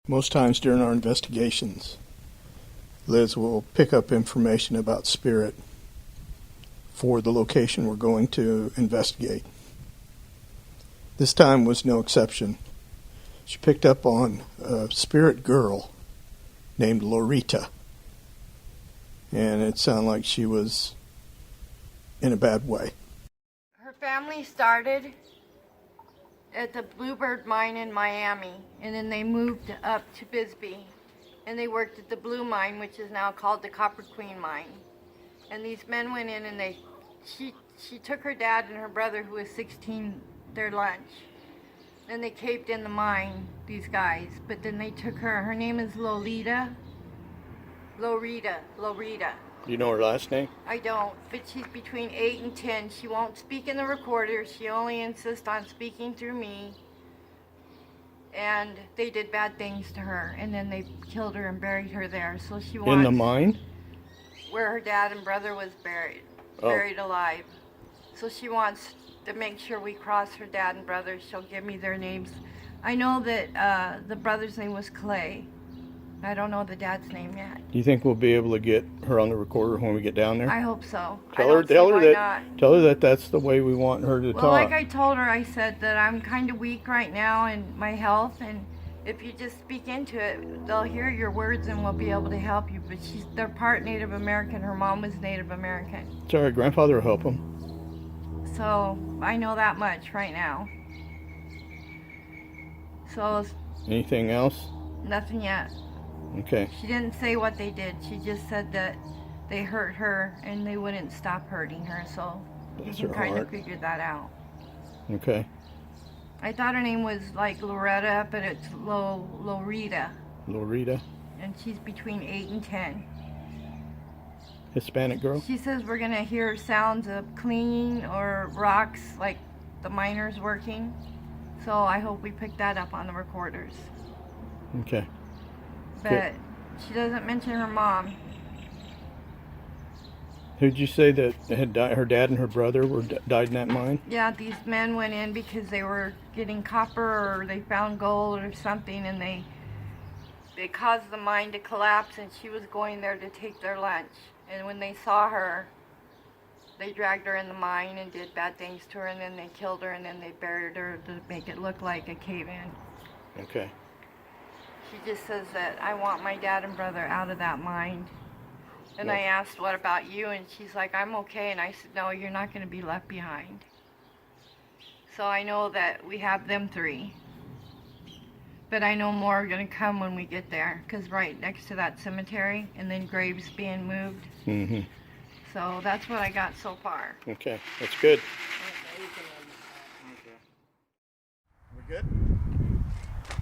Most times during our investigations, Liz will pick up information about spirit for the location we're going to investigate. This time was no exception. She picked up on a spirit girl named Lorita, and it sounded like she was in a bad way. Her family started at the Bluebird mine in Miami, and then they moved up to Bisbee, and they worked at the Blue mine, which is now called the Copper Queen mine. And these men went in and she took her dad and her brother, who was 16, their lunch. Then they caved in the mine, these guys, but then they took her name is Lorita. Do you know her last name? I don't, but she's between 8 and 10. She won't speak in the recorder. She only insists on speaking through me. And they did bad things to her, and then they killed her and buried her there. So she wants... In the mine? Where her dad and brother was buried alive. So she wants to make sure we cross her dad and brother. She'll give me their names. I know that the brother's name was Clay. I don't know the dad's name yet. Do you think we'll be able to get her on the recorder when we get down there? I hope so. Tell her that that's the way we want her to talk. Well, like I told her, I said that I'm kind of weak right now in my health, and if you just speak into it, they'll hear your words and we'll be able to help you. But they're part Native American. Her mom was Native American. Sorry, grandfather will help them. So I know that much right now. So anything else? Nothing yet. Okay. She didn't say what they did. She just said that they hurt her and they wouldn't stop hurting her. So you can kind of figure that out. Okay. I thought her name was like Loretta, but it's Lorita. Lorita. And she's between 8 and 10. Hispanic girl? She says we're going to hear sounds of cleaning or rocks, like the miners working. So I hope we pick that up on the recorders. Okay. But she doesn't mention her mom. Who'd you say that had died? Her dad and her brother died in that mine? Yeah, these men went in because they were getting copper or they found gold or something, and they caused the mine to collapse, and she was going there to take their lunch. And when they saw her, they dragged her in the mine and did bad things to her, and then they killed her, and then they buried her to make it look like a cave-in. Okay. She just says that I want my dad and brother out of that mine. And I asked, what about you? And she's like, I'm okay. And I said, no, you're not going to be left behind. So I know that we have them three. But I know more are going to come when we get there. Because right next to that cemetery, and then graves being moved. Mm-hmm. So that's what I got so far. Okay, that's good. We good?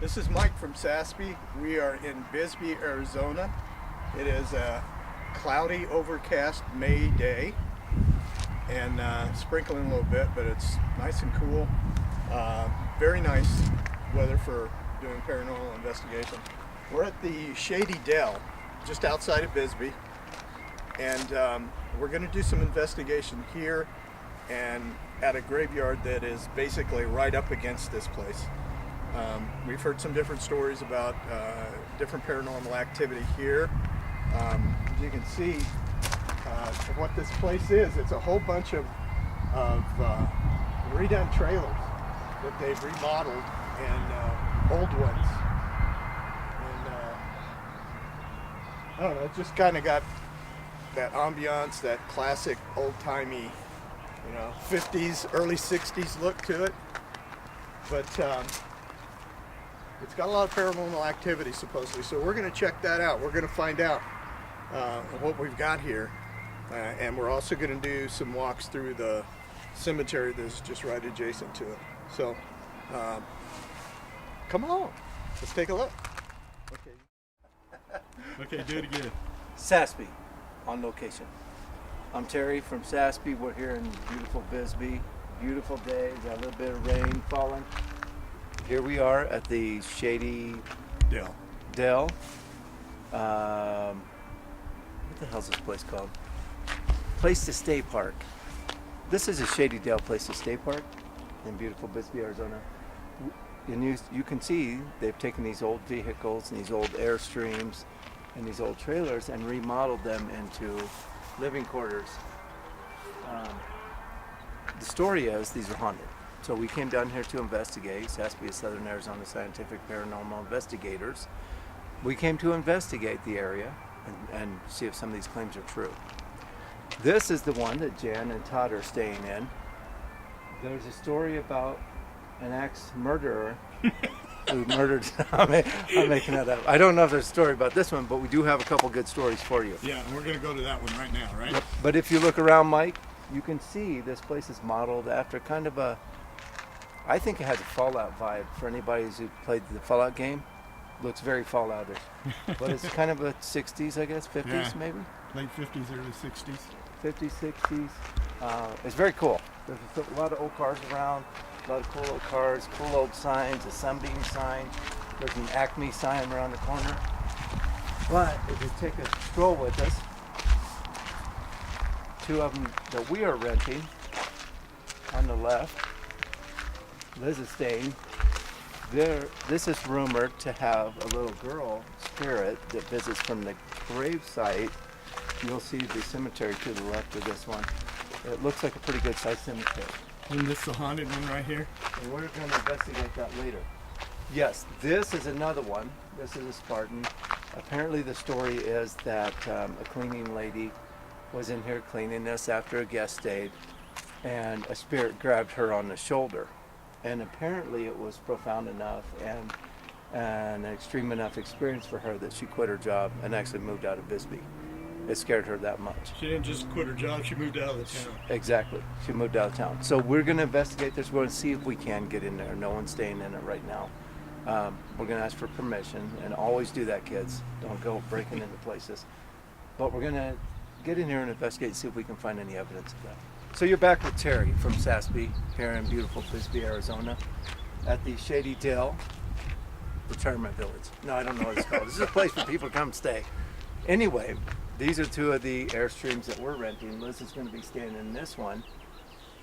This is Mike from SASPI. We are in Bisbee, Arizona. It is a cloudy, overcast May day, and sprinkling a little bit, but it's nice and cool. Very nice weather for doing paranormal investigation. We're at the Shady Dell, just outside of Bisbee, and we're going to do some investigation here and at a graveyard that is basically right up against this place. We've heard some different stories about different paranormal activity here. As you can see, what this place is, it's a whole bunch of redone trailers that they've remodeled, and old ones. And I don't know, it just kind of got that ambiance, that classic old-timey, 50s, early 60s look to it. But it's got a lot of paranormal activity, supposedly, so we're going to check that out. We're going to find out what we've got here, and we're also going to do some walks through the cemetery that's just right adjacent to it. So come along, let's take a look. Okay, do it again. SASPI on location. I'm Terry from SASPI. We're here in beautiful Bisbee. Beautiful day, got a little bit of rain falling. Here we are at the Shady Dell. What the hell's this place called? Place to Stay Park. This is a Shady Dell Place to Stay Park in beautiful Bisbee, Arizona. and you can see they've taken these old vehicles and these old Airstreams and these old trailers and remodeled them into living quarters. The story is these are haunted. So we came down here to investigate. SASPI is Southern Arizona Scientific Paranormal Investigators. We came to investigate the area and see if some of these claims are true. This is the one that Jan and Todd are staying in. There's a story about an ex-murderer who murdered. I'm making that up. I don't know if there's a story about this one, but we do have a couple good stories for you. Yeah, and we're going to go to that one right now, right? Yep. But if you look around, Mike, you can see this place is modeled after kind of a, I think it has a Fallout vibe for anybody who played the Fallout game. Looks very Falloutish. But it's kind of a 60s, I guess, 50s Yeah. maybe? Late 50s, early 60s. 50s, 60s. It's very cool. There's a lot of old cars around, a lot of cool old cars, cool old signs, a Sunbeam sign. There's an Acme sign around the corner. But if you take a stroll with us, two of them that we are renting on the left, Liz is staying. This is rumored to have a little girl spirit that visits from the grave site. You'll see the cemetery to the left of this one. It looks like a pretty good sized cemetery. And this is the haunted one right here? And we're going to investigate that later. Yes, this is another one. This is a Spartan. Apparently the story is that a cleaning lady was in here cleaning this after a guest stayed, and a spirit grabbed her on the shoulder. And apparently it was profound enough and an extreme enough experience for her that she quit her job and actually moved out of Bisbee. It scared her that much. She didn't just quit her job, she moved out of the town. Exactly. She moved out of town. So we're going to investigate this. We're going to see if we can get in there. No one's staying in it right now. We're going to ask for permission, and always do that, kids. Don't go breaking into places. But we're going to get in here and investigate and see if we can find any evidence of that. So you're back with Terry from SASPI here in beautiful Bisbee, Arizona, at the Shady Dell Retirement Village. No, I don't know what it's called. This is a place for people to come stay. Anyway, these are two of the Airstreams that we're renting. Liz is going to be staying in this one.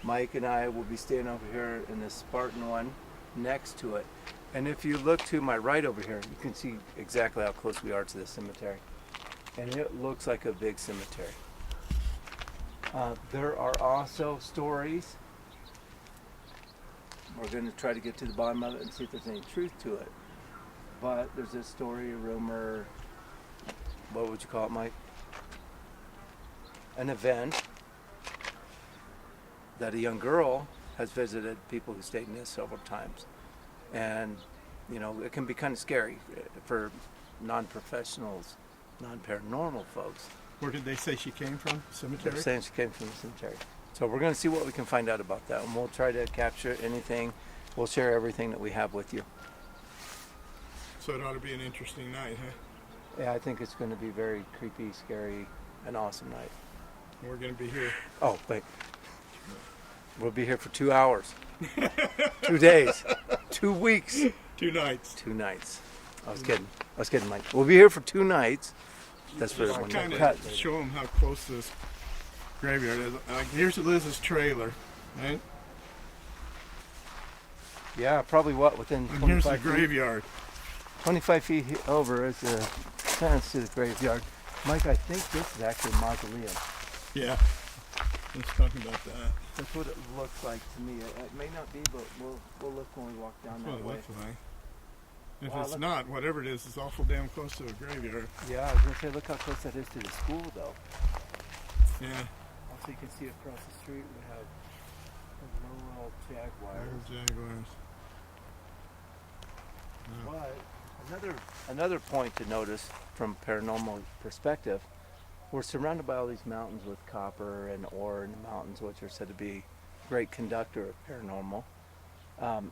Mike and I will be staying over here in this Spartan one next to it. And if you look to my right over here, you can see exactly how close we are to the cemetery. And it looks like a big cemetery. There are also stories. We're going to try to get to the bottom of it and see if there's any truth to it. But there's this story, a rumor, what would you call it, Mike? An event that a young girl has visited people who stayed in this several times. And, you know, it can be kind of scary for non-professionals, non-paranormal folks. Where did they say she came from? Cemetery? They're saying she came from the cemetery. So we're going to see what we can find out about that. And we'll try to capture anything. We'll share everything that we have with you. So it ought to be an interesting night, huh? Yeah, I think it's going to be very creepy, scary, and awesome night. We're going to be here. Oh, wait. We'll be here for 2 hours. 2 days. 2 weeks. 2 nights. 2 nights. I was kidding, Mike. We'll be here for 2 nights. That's for I'll when kind they of cut. show them how close this graveyard is. Here's Liz's trailer, right? Yeah, probably what, within And here's 25 the feet? graveyard. 25 feet over is the fence to the graveyard. Mike, I think this is actually a mausoleum. Yeah. Let's talk about that. That's what it looks like to me. It may not be, but we'll look when we walk down That's what that it way. looks like. If Wow, it's look. not, whatever it is, it's awful damn close to a graveyard. Yeah, I was going to say, look how close that is to the school, though. Yeah. Also, you can see across the street we have a little jaguar. There's jaguars. Yeah. But another point to notice from a paranormal perspective, we're surrounded by all these mountains with copper and ore in the mountains, which are said to be a great conductor of paranormal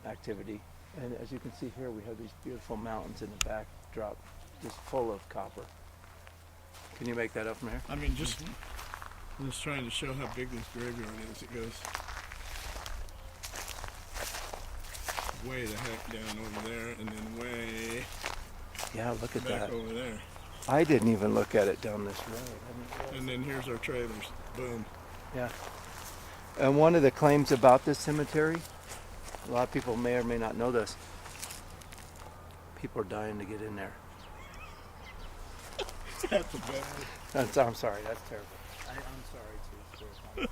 activity. And as you can see here, we have these beautiful mountains in the backdrop, just full of copper. Can you make that up from here? I mean, just trying to show how big this graveyard is. It goes way the heck down over there, and then way Yeah, look at back that. over there. I didn't even look at it down this road. And then here's our trailers. Boom. Yeah. And one of the claims about this cemetery, a lot of people may or may not know this, People are dying to get in there. That's a bad. I'm sorry. That's terrible. I'm sorry too.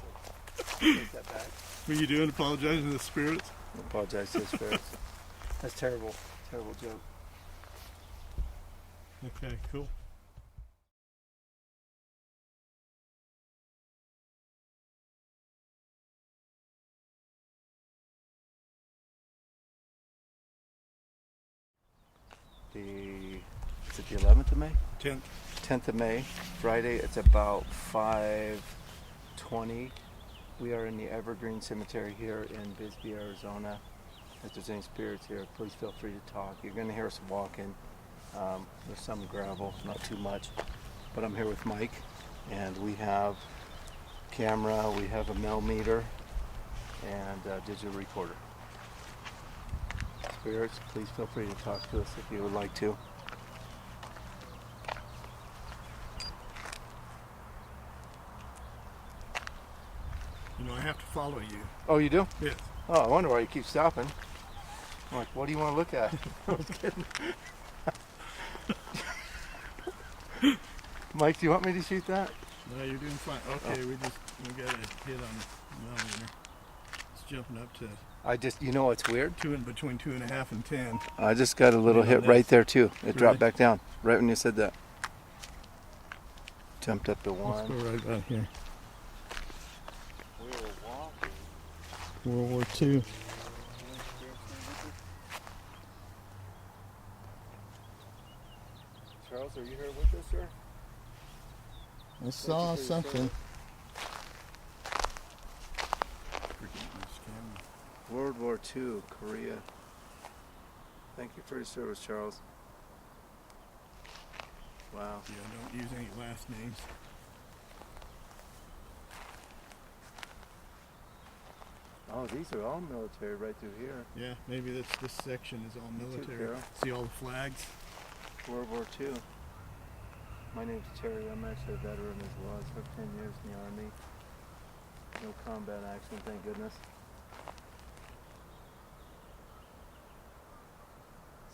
Take that back. What are you doing? Apologizing to the spirits? I apologize to the spirits. That's terrible. Terrible joke. Okay, cool. Is it the 11th of May? 10th. 10th of May, Friday. It's about 5:20. We are in the Evergreen Cemetery here in Bisbee, Arizona. If there's any spirits here, please feel free to talk. You're going to hear us walking. There's some gravel, not too much. But I'm here with Mike, and we have camera, we have a millimeter, and a digital recorder. Spirits, please feel free to talk to us if you would like to. You know, I have to follow you. Oh, you do? Yes. Oh, I wonder why you keep stopping. I'm like, what do you want to look at? I was kidding. Mike, do you want me to shoot that? No, you're doing fine. Okay, we got a hit on the millimeter. It's jumping up to You know what's weird? between 2.5 and 10. I just got a little hit right there too. It dropped back down right when you said that. Jumped up to Let's go 1. right about here. We were walking. World War II. Charles, are you here with us, sir? I saw something. World War II, Korea. Thank you for your service, Charles. Wow. Yeah, don't use any last names. Oh, these are all military right through here. Yeah, maybe this section is all You too, military. Carol. See all the flags? World War II. My name's Terry. I'm actually a veteran as well. I served 10 years in the Army. No combat action, thank goodness.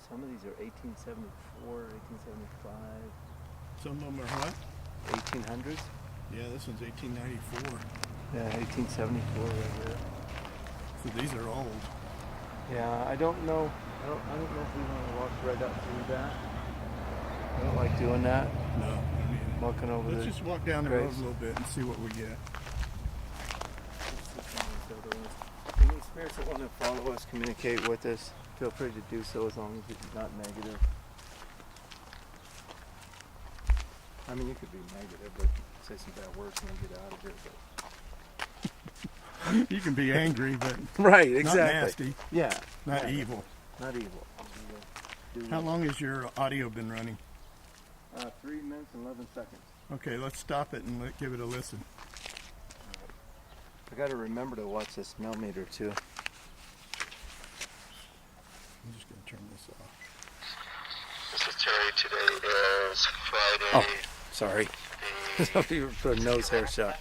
Some of these are 1874, 1875, Some of them are what? 1800s. Yeah, this one's 1894. Yeah, 1874 right here. So these are old. Yeah, I don't know. I don't know if we want to walk right up through that. I don't like doing that. No, I mean, Walking over let's the just walk down the road graves. a little bit and see what we get. Any spirits that want to follow us, communicate with us, feel free to do so as long as it's not negative. I mean, you could be negative, but say some bad words and then get out of here. But You can be angry, but right, not exactly. nasty, Yeah. not yeah, evil. Not evil. How long has your audio been running? 3 minutes and 11 seconds. Okay, let's stop it and give it a listen. I got to remember to watch this millimeter too. I'm just going to turn this off. This is Terry. Today is Friday. Oh, sorry. You put a nose hair shot.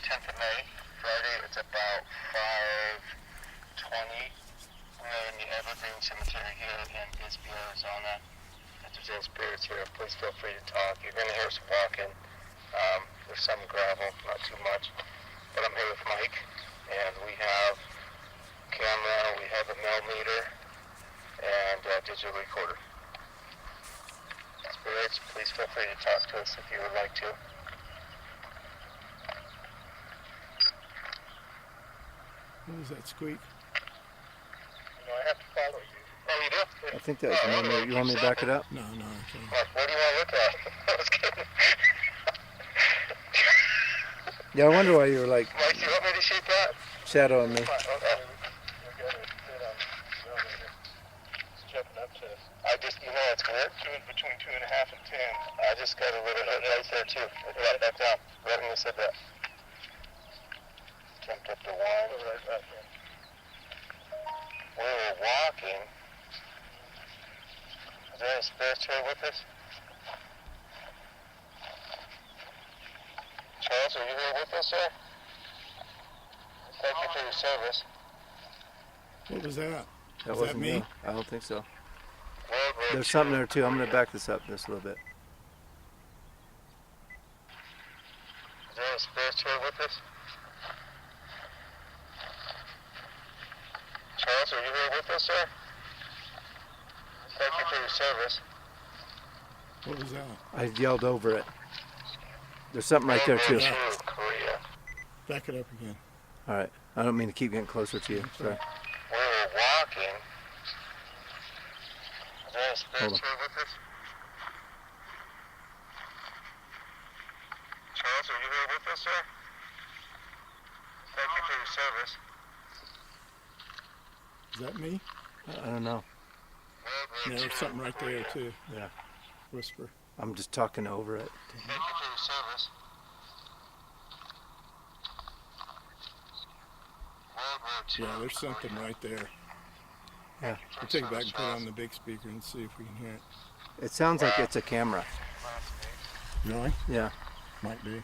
10th of May. Friday, it's about 5:20. We're in the Evergreen Cemetery here in Bisbee, Arizona. If there's any spirits here, please feel free to talk. You're going to hear us walking. There's some gravel, not too much. But I'm here with Mike, and we have camera, we have a millimeter, and a digital recorder. Spirits, please feel free to talk to us if you would like to. What was that squeak? No, I have to follow you. Oh, you do? I think that was the millimeter. You want me to back it up? No, okay. What do you want to look at? I was kidding. Yeah, I wonder why you were like Mike, do you want me to shoot that? shadowing me. Okay. It's jumping up to. I just, it's weird. Between 2.5 and 10. I just got a little hit right there too. Right back down. Right when you said that. Jumped up to 1. Right back there. We were walking. Is there any spirits here with us? Charles, are you here with us, sir? Thank you for your service. What was that? That Was that wasn't me? you. I don't think so. World War There's II, something there too. I'm going to Korea. back this up just a little bit. Is there any spirits here with us? Charles, are you here with us, sir? Thank you for your service. What was that? I yelled over it. There's something right there too. World War II, Korea. Back it up again. All right. I don't mean to keep getting closer to you. Sorry. We were walking. Is there any spirits here with us? Charles, are you here with us, sir? Thank you for your service. Is that me? I don't know. Yeah, there's something right there too. Yeah. Whisper. I'm just talking over it. Thank you for your service. World War II. Yeah, there's something right there. Yeah. We'll take it back and put it on the big speaker and see if we can hear it. It sounds like it's a camera. Really? Yeah. Might be.